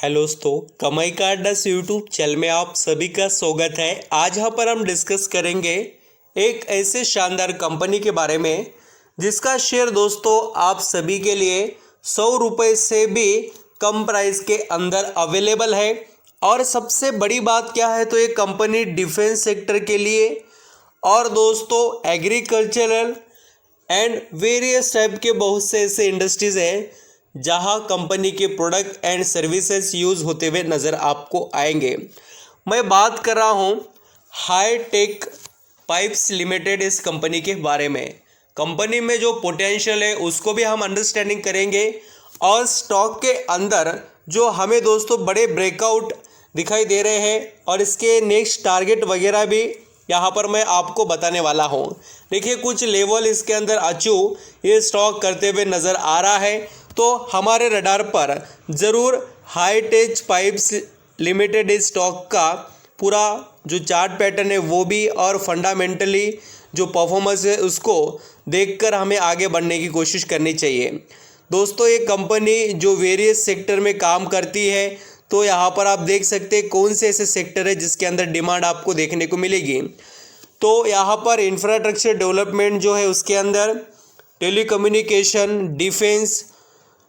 Hello दोस्तों, कमाई का अड्डा यूट्यूब चैनल में आप सभी का स्वागत है। आज यहाँ पर हम डिस्कस करेंगे एक ऐसे शानदार कंपनी के बारे में जिसका शेयर दोस्तों आप सभी के लिए 100 रुपये से भी कम प्राइस के अंदर अवेलेबल है। और सबसे बड़ी बात क्या है तो ये कंपनी डिफेंस सेक्टर के लिए और दोस्तों एग्रीकल्चरल एंड वेरियस टाइप के बहुत से ऐसे इंडस्ट्रीज़ हैं जहां कंपनी के प्रोडक्ट एंड सर्विसेज यूज़ होते हुए नज़र आपको आएंगे। मैं बात कर रहा हूं हाई टेक पाइप्स लिमिटेड इस कंपनी के बारे में। कंपनी में जो पोटेंशियल है उसको भी हम अंडरस्टैंडिंग करेंगे और स्टॉक के अंदर जो हमें दोस्तों बड़े ब्रेकआउट दिखाई दे रहे हैं और इसके नेक्स्ट टारगेट वगैरह भी यहाँ पर मैं आपको बताने वाला हूँ। देखिए कुछ लेवल इसके अंदर अचीव ये स्टॉक करते हुए नज़र आ रहा है, तो हमारे रडार पर ज़रूर हाईटेक पाइप्स लिमिटेड इस स्टॉक का पूरा जो चार्ट पैटर्न है वो भी और फंडामेंटली जो परफॉर्मेंस है उसको देखकर हमें आगे बढ़ने की कोशिश करनी चाहिए। दोस्तों ये कंपनी जो वेरियस सेक्टर में काम करती है, तो यहाँ पर आप देख सकते हैं कौन से ऐसे सेक्टर है जिसके अंदर डिमांड आपको देखने को मिलेगी। तो यहाँ पर इंफ्रास्ट्रक्चर डेवलपमेंट जो है उसके अंदर telecommunication, defence,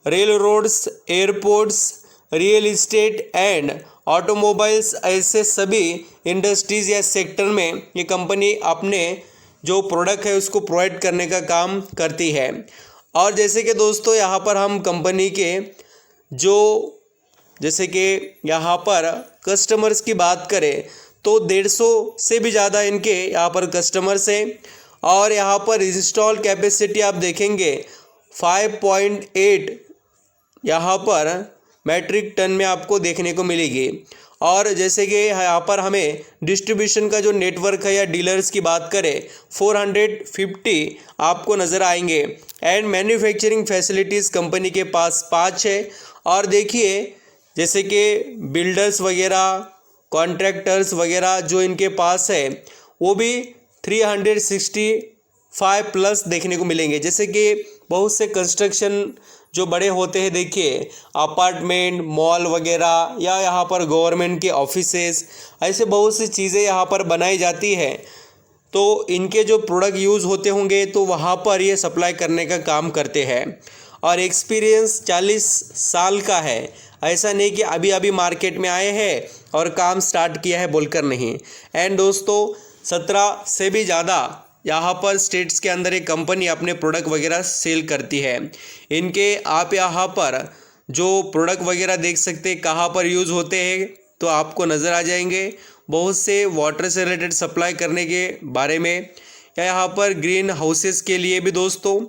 railroads, airports, real estate and automobiles ऐसे सभी इंडस्ट्रीज़ या सेक्टर में ये कंपनी अपने जो प्रोडक्ट है उसको प्रोवाइड करने का काम करती है। और जैसे कि दोस्तों यहाँ पर हम कंपनी के जैसे कि यहाँ पर कस्टमर्स की बात करें तो 150 से भी ज़्यादा इनके यहाँ पर कस्टमर्स हैं और यहाँ पर इंस्टॉल कैपेसिटी आप देखेंगे 5.8 यहाँ पर मैट्रिक टन में आपको देखने को मिलेगी। और जैसे कि यहाँ पर हमें डिस्ट्रीब्यूशन का जो नेटवर्क है या डीलर्स की बात करें 450 आपको नज़र आएंगे एंड मैन्युफैक्चरिंग फैसिलिटीज़ कंपनी के पास 5 है। और देखिए जैसे कि बिल्डर्स वगैरह, कॉन्ट्रैक्टर्स वगैरह जो इनके पास है वो भी 365 प्लस देखने को मिलेंगे। जैसे कि बहुत से कंस्ट्रक्शन जो बड़े होते हैं, देखिए अपार्टमेंट, मॉल वगैरह या यहाँ पर गवर्नमेंट के ऑफिसेस, ऐसे बहुत सी चीज़ें यहाँ पर बनाई जाती है, तो इनके जो प्रोडक्ट यूज़ होते होंगे तो वहाँ पर ये सप्लाई करने का काम करते हैं। और एक्सपीरियंस 40 साल का है, ऐसा नहीं कि अभी अभी मार्केट में आए हैं और काम स्टार्ट किया है बोलकर नहीं। एंड दोस्तों 17 से भी ज़्यादा यहाँ पर स्टेट्स के अंदर एक कंपनी अपने प्रोडक्ट वगैरह सेल करती है। इनके आप यहाँ पर जो प्रोडक्ट वगैरह देख सकते हैं कहाँ पर यूज़ होते हैं तो आपको नज़र आ जाएंगे। बहुत से वाटर से रिलेटेड सप्लाई करने के बारे में या यहाँ पर ग्रीन हाउसेस के लिए भी दोस्तों,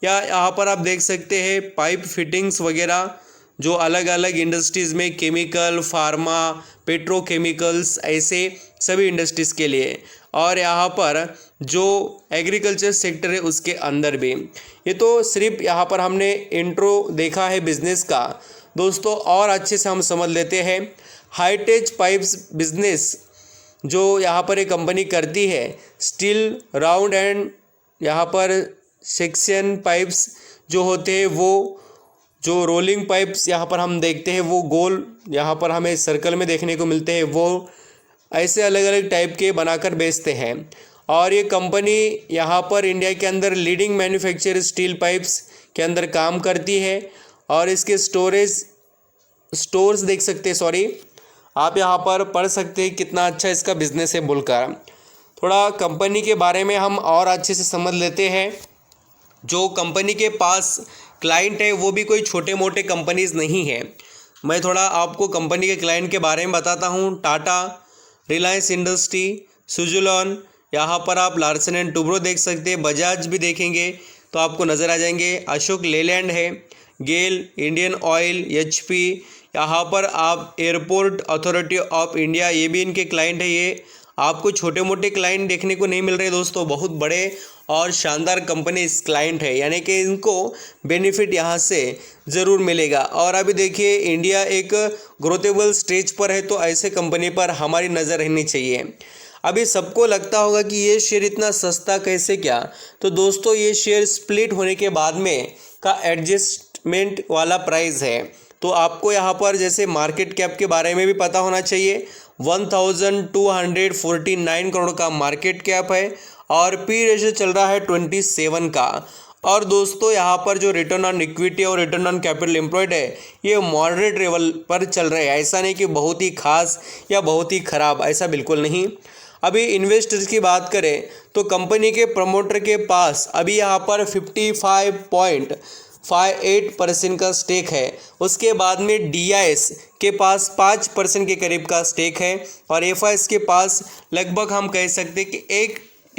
या यहाँ पर आप देख सकते हैं पाइप फिटिंग्स वगैरह जो अलग अलग इंडस्ट्रीज़ में केमिकल, फार्मा, पेट्रोकेमिकल्स ऐसे सभी इंडस्ट्रीज़ के लिए। और यहाँ पर जो एग्रीकल्चर सेक्टर है उसके अंदर भी। ये तो सिर्फ यहाँ पर हमने इंट्रो देखा है बिज़नेस का दोस्तों, और अच्छे से हम समझ लेते हैं हाईटेक पाइप्स बिजनेस जो यहाँ पर एक कंपनी करती है। स्टील राउंड एंड यहाँ पर सेक्शन पाइप्स जो होते हैं वो जो रोलिंग पाइप्स यहाँ पर हम देखते हैं वो गोल यहाँ पर हमें सर्कल में देखने को मिलते हैं, वो ऐसे अलग अलग टाइप के बनाकर बेचते हैं। और ये कंपनी यहाँ पर इंडिया के अंदर लीडिंग मैन्युफैक्चरर स्टील पाइप्स के अंदर काम करती है। और इसके स्टोर्स देख सकते हैं, आप यहाँ पर पढ़ सकते हैं कितना अच्छा इसका बिजनेस है बोलकर। थोड़ा कंपनी के बारे में हम और अच्छे से समझ लेते हैं। जो कंपनी के पास क्लाइंट है वो भी कोई छोटे मोटे कंपनीज़ नहीं है। मैं थोड़ा आपको कंपनी के क्लाइंट के बारे में बताता हूँ। टाटा, रिलायंस इंडस्ट्री, सुजुलॉन, यहाँ पर आप लार्सन एंड टुब्रो देख सकते हैं। बजाज भी देखेंगे तो आपको नज़र आ जाएंगे। अशोक लेलैंड है, गेल, इंडियन ऑयल, HP, यहाँ पर आप एयरपोर्ट अथॉरिटी ऑफ इंडिया, ये भी इनके क्लाइंट है। ये आपको छोटे मोटे क्लाइंट देखने को नहीं मिल रहे दोस्तों, बहुत बड़े और शानदार कंपनी इस क्लाइंट है, यानी कि इनको बेनिफिट यहाँ से ज़रूर मिलेगा। और अभी देखिए इंडिया एक ग्रोथेबल स्टेज पर है, तो ऐसे कंपनी पर हमारी नज़र रहनी चाहिए। अभी सबको लगता होगा कि ये शेयर इतना सस्ता कैसे क्या, तो दोस्तों ये शेयर स्प्लिट होने के बाद में का एडजस्टमेंट वाला प्राइस है। तो आपको यहाँ पर जैसे मार्केट कैप के बारे में भी पता होना चाहिए। 1249 करोड़ का मार्केट कैप है और पी रेशियो चल रहा है 27 का। और दोस्तों यहाँ पर जो रिटर्न ऑन इक्विटी और रिटर्न ऑन कैपिटल एम्प्लॉयड है ये मॉडरेट लेवल पर चल रहे हैं। ऐसा नहीं कि बहुत ही खास या बहुत ही खराब, ऐसा बिल्कुल नहीं। अभी इन्वेस्टर्स की बात करें तो कंपनी के प्रमोटर के पास अभी यहाँ पर 55.58% का स्टेक है। उसके बाद में DIS के पास 5% के करीब का स्टेक है और FIS के पास लगभग हम कह सकते हैं कि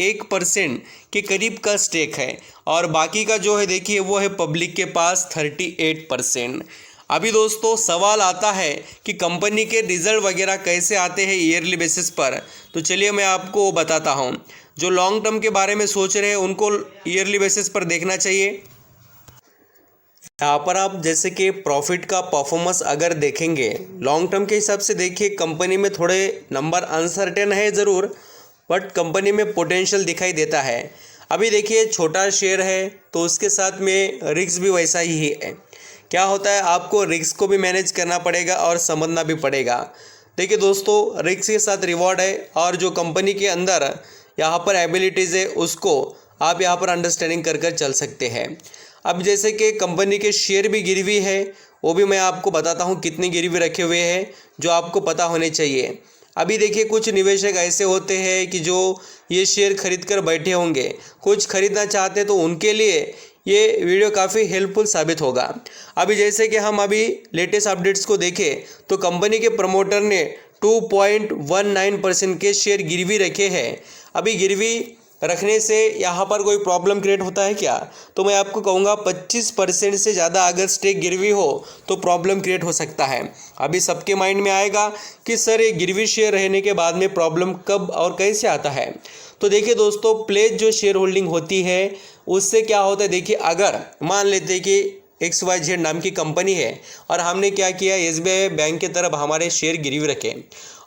1% के करीब का स्टेक है। और बाकी का जो है देखिए वो है पब्लिक के पास 38%। अभी दोस्तों सवाल आता है कि कंपनी के रिजल्ट वगैरह कैसे आते हैं ईयरली बेसिस पर, तो चलिए मैं आपको बताता हूं। जो लॉन्ग टर्म के बारे में सोच रहे हैं उनको ईयरली बेसिस पर देखना चाहिए। यहाँ पर आप जैसे कि प्रॉफिट का परफॉर्मेंस अगर देखेंगे लॉन्ग टर्म के हिसाब से, देखिए कंपनी में थोड़े नंबर अनसर्टेन है ज़रूर, बट कंपनी में पोटेंशियल दिखाई देता है। अभी देखिए छोटा शेयर है तो उसके साथ में रिस्क भी वैसा ही है। क्या होता है, आपको रिस्क को भी मैनेज करना पड़ेगा और समझना भी पड़ेगा। देखिए दोस्तों रिस्क के साथ रिवॉर्ड है और जो कंपनी के अंदर यहाँ पर एबिलिटीज़ है उसको आप यहाँ पर अंडरस्टैंडिंग कर कर चल सकते हैं। अब जैसे कि कंपनी के शेयर भी गिरवी है, वो भी मैं आपको बताता हूँ कितनी गिरवी रखे हुए हैं जो आपको पता होने चाहिए। अभी देखिए कुछ निवेशक ऐसे होते हैं कि जो ये शेयर खरीद कर बैठे होंगे, कुछ खरीदना चाहते हैं तो उनके लिए ये वीडियो काफ़ी हेल्पफुल साबित होगा। अभी जैसे कि हम अभी लेटेस्ट अपडेट्स को देखें तो कंपनी के प्रमोटर ने 2.19% के शेयर गिरवी रखे हैं। अभी गिरवी रखने से यहाँ पर कोई प्रॉब्लम क्रिएट होता है क्या, तो मैं आपको कहूँगा 25% से ज़्यादा अगर स्टेक गिरवी हो तो प्रॉब्लम क्रिएट हो सकता है। अभी सबके माइंड में आएगा कि सर ये गिरवी शेयर रहने के बाद में प्रॉब्लम कब और कैसे आता है। तो देखिए दोस्तों प्लेज जो शेयर होल्डिंग होती है उससे क्या होता है, देखिए अगर मान लेते हैं कि XYZ नाम की कंपनी है और हमने क्या किया, SBI बैंक की तरफ हमारे शेयर गिरवी रखे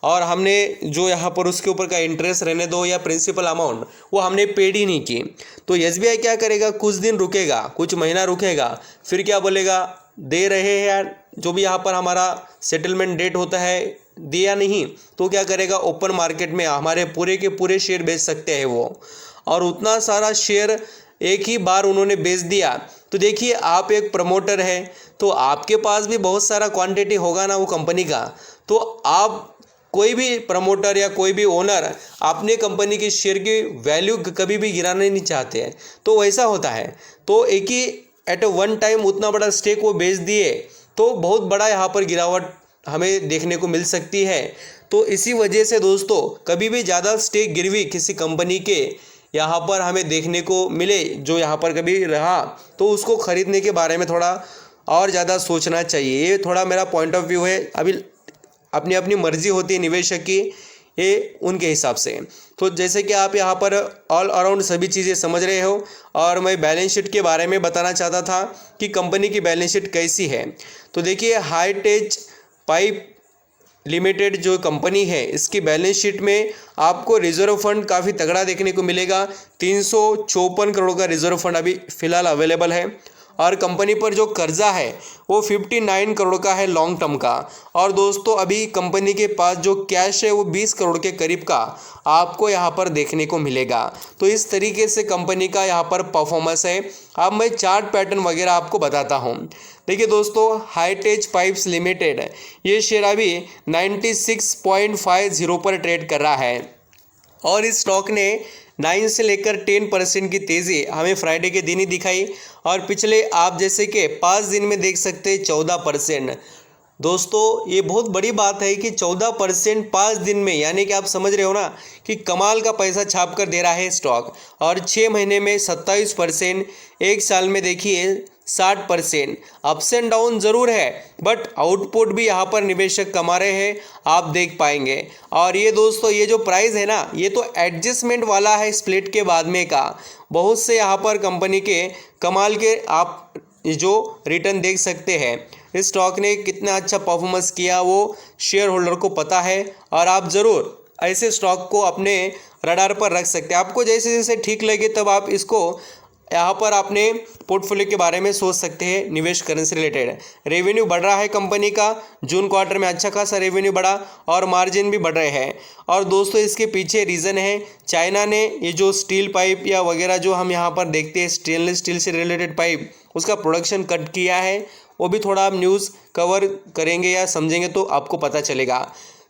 और हमने जो यहाँ पर उसके ऊपर का इंटरेस्ट रहने दो या प्रिंसिपल अमाउंट वो हमने पेड ही नहीं की, तो SBI क्या करेगा, कुछ दिन रुकेगा, कुछ महीना रुकेगा, फिर क्या बोलेगा दे रहे हैं यार, जो भी यहाँ पर हमारा सेटलमेंट डेट होता है दिया नहीं, तो क्या करेगा ओपन मार्केट में हमारे पूरे के पूरे शेयर बेच सकते हैं वो। और उतना सारा शेयर एक ही बार उन्होंने बेच दिया। तो देखिए आप एक प्रमोटर है तो आपके पास भी बहुत सारा क्वांटिटी होगा ना वो कंपनी का, तो आप कोई भी प्रमोटर या कोई भी ओनर अपने कंपनी के शेयर की वैल्यू कभी भी गिराना नहीं चाहते हैं, तो वैसा होता है। तो एक ही एट वन टाइम उतना बड़ा स्टेक वो बेच दिए तो बहुत बड़ा यहाँ पर गिरावट हमें देखने को मिल सकती है। तो इसी वजह से दोस्तों कभी भी ज़्यादा स्टेक गिरवी किसी कंपनी के यहाँ पर हमें देखने को मिले जो यहाँ पर कभी रहा तो उसको ख़रीदने के बारे में थोड़ा और ज़्यादा सोचना चाहिए। ये थोड़ा मेरा पॉइंट ऑफ व्यू है। अभी अपनी अपनी मर्जी होती है निवेशक की, ये उनके हिसाब से। तो जैसे कि आप यहाँ पर ऑल अराउंड सभी चीज़ें समझ रहे हो और मैं बैलेंस शीट के बारे में बताना चाहता था कि कंपनी की बैलेंस शीट कैसी है। तो देखिए हाईटेज पाइप लिमिटेड जो कंपनी है इसकी बैलेंस शीट में आपको रिजर्व फंड काफ़ी तगड़ा देखने को मिलेगा। 354 करोड़ का रिजर्व फंड अभी फ़िलहाल अवेलेबल है और कंपनी पर जो कर्जा है वो 59 करोड़ का है लॉन्ग टर्म का। और दोस्तों अभी कंपनी के पास जो कैश है वो 20 करोड़ के करीब का आपको यहाँ पर देखने को मिलेगा। तो इस तरीके से कंपनी का यहाँ पर परफॉर्मेंस है। अब मैं चार्ट पैटर्न वगैरह आपको बताता हूँ। देखिए दोस्तों हाईटेज पाइप्स लिमिटेड ये शेयर अभी 96.50 पर ट्रेड कर रहा है और इस स्टॉक ने 9 से लेकर 10% की तेज़ी हमें फ्राइडे के दिन ही दिखाई और पिछले आप जैसे कि 5 दिन में देख सकते हैं 14%। दोस्तों ये बहुत बड़ी बात है कि 14% 5 दिन में, यानी कि आप समझ रहे हो ना कि कमाल का पैसा छाप कर दे रहा है स्टॉक। और 6 महीने में 27%, एक साल में देखिए 60%। अप्स एंड डाउन ज़रूर है बट आउटपुट भी यहाँ पर निवेशक कमा रहे हैं, आप देख पाएंगे। और ये दोस्तों ये जो प्राइस है ना ये तो एडजस्टमेंट वाला है स्प्लिट के बाद में का। बहुत से यहाँ पर कंपनी के कमाल के आप जो रिटर्न देख सकते हैं। इस स्टॉक ने कितना अच्छा परफॉर्मेंस किया वो शेयर होल्डर को पता है और आप ज़रूर ऐसे स्टॉक को अपने रडार पर रख सकते हैं। आपको जैसे जैसे ठीक लगे तब आप इसको यहाँ पर आपने पोर्टफोलियो के बारे में सोच सकते हैं निवेश करने से रिलेटेड। रेवेन्यू बढ़ रहा है कंपनी का, जून क्वार्टर में अच्छा खासा रेवेन्यू बढ़ा और मार्जिन भी बढ़ रहे हैं। और दोस्तों इसके पीछे रीज़न है चाइना ने ये जो स्टील पाइप या वगैरह जो हम यहाँ पर देखते हैं स्टेनलेस स्टील से रिलेटेड पाइप, उसका प्रोडक्शन कट किया है। वो भी थोड़ा आप न्यूज़ कवर करेंगे या समझेंगे तो आपको पता चलेगा।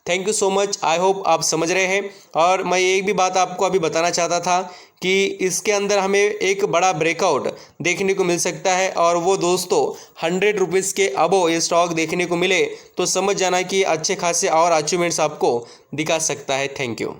Thank you so much, I hope आप समझ रहे हैं। और मैं एक भी बात आपको अभी बताना चाहता था कि इसके अंदर हमें एक बड़ा ब्रेकआउट देखने को मिल सकता है, और वो दोस्तों 100 रुपीज़ के अबो ये स्टॉक देखने को मिले तो समझ जाना कि अच्छे खासे और अचीवमेंट्स आपको दिखा सकता है। Thank you.